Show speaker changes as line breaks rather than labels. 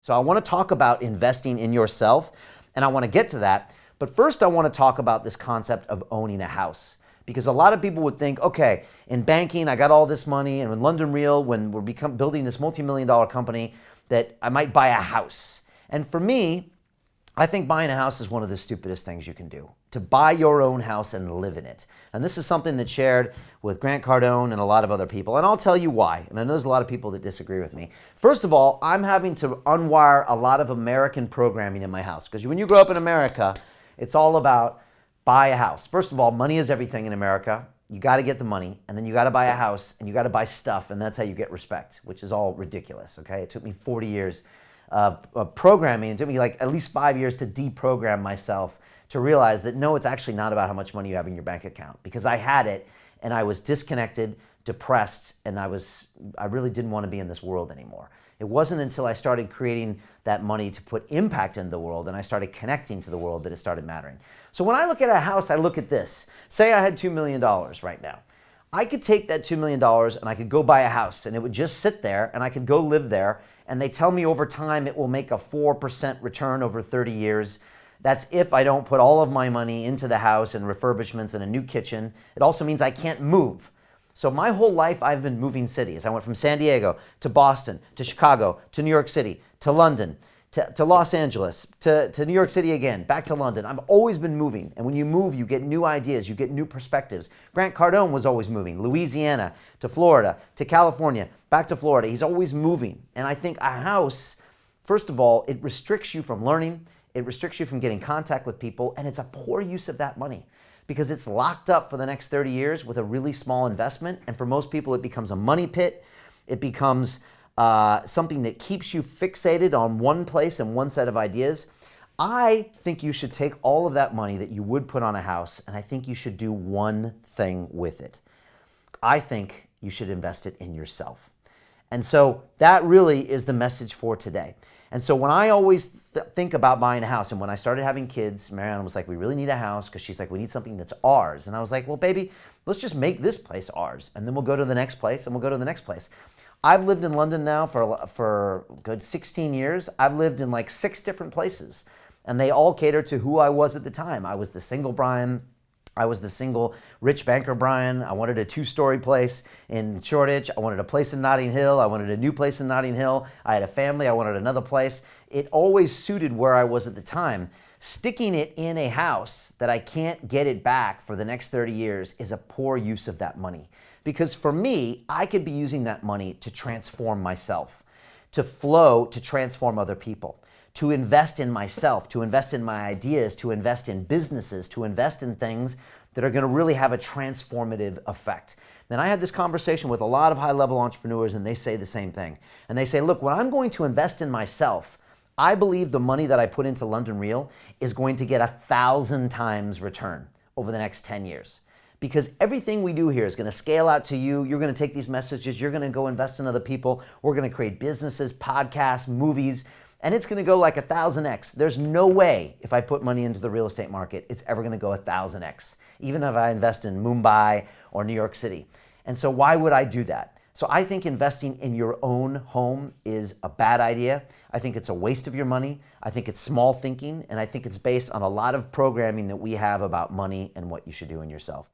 So I want to talk about investing in yourself, and I want to get to that. But first I want to talk about this concept of owning a house. Because a lot of people would think, okay, in banking, I got all this money, and in London Real, when we're building this multi-million-dollar company, that I might buy a house. And for me, I think buying a house is one of the stupidest things you can do. To buy your own house and live in it. And this is something that's shared with Grant Cardone and a lot of other people. And I'll tell you why. And I know there's a lot of people that disagree with me. First of all, I'm having to unwire a lot of American programming in my house. Because when you grow up in America, it's all about buy a house. First of all, money is everything in America. You got to get the money, and then you got to buy a house, and you got to buy stuff, and that's how you get respect, which is all ridiculous, okay? It took me 40 years of programming. It took me like at least 5 years to deprogram myself to realize that no, it's actually not about how much money you have in your bank account, because I had it, and I was disconnected, depressed, and I really didn't want to be in this world anymore. It wasn't until I started creating that money to put impact in the world and I started connecting to the world that it started mattering. So when I look at a house, I look at this. Say I had $2 million right now. I could take that $2 million and I could go buy a house, and it would just sit there, and I could go live there, and they tell me over time it will make a 4% return over 30 years. That's if I don't put all of my money into the house and refurbishments and a new kitchen. It also means I can't move. So my whole life I've been moving cities. I went from San Diego to Boston, to Chicago, to New York City, to London, to Los Angeles, to New York City again, back to London. I've always been moving. And when you move, you get new ideas, you get new perspectives. Grant Cardone was always moving. Louisiana to Florida to California, back to Florida. He's always moving. And I think a house, first of all, it restricts you from learning. It restricts you from getting contact with people. And it's a poor use of that money, because it's locked up for the next 30 years with a really small investment. And for most people, it becomes a money pit. It becomes something that keeps you fixated on one place and one set of ideas. I think you should take all of that money that you would put on a house, and I think you should do one thing with it. I think you should invest it in yourself. And so that really is the message for today. And so when I always think about buying a house, and when I started having kids, Marianne was like, we really need a house, because she's like, we need something that's ours. And I was like, well, baby, let's just make this place ours, and then we'll go to the next place, and we'll go to the next place. I've lived in London now for a good 16 years. I've lived in like 6 different places, and they all cater to who I was at the time. I was the single Brian. I was the single rich banker Brian. I wanted a 2-story place in Shoreditch. I wanted a place in Notting Hill. I wanted a new place in Notting Hill. I had a family. I wanted another place. It always suited where I was at the time. Sticking it in a house that I can't get it back for the next 30 years is a poor use of that money. Because for me, I could be using that money to transform myself, to flow, to transform other people, to invest in myself, to invest in my ideas, to invest in businesses, to invest in things that are going to really have a transformative effect. Then I had this conversation with a lot of high-level entrepreneurs, and they say the same thing. And they say, look, when I'm going to invest in myself, I believe the money that I put into London Real is going to get 1,000 times return over the next 10 years. Because everything we do here is going to scale out to you. You're going to take these messages. You're going to go invest in other people. We're going to create businesses, podcasts, movies, and it's going to go like 1,000x. There's no way if I put money into the real estate market, it's ever going to go 1,000x, even if I invest in Mumbai or New York City. And so why would I do that? So I think investing in your own home is a bad idea. I think it's a waste of your money. I think it's small thinking, and I think it's based on a lot of programming that we have about money and what you should do in yourself.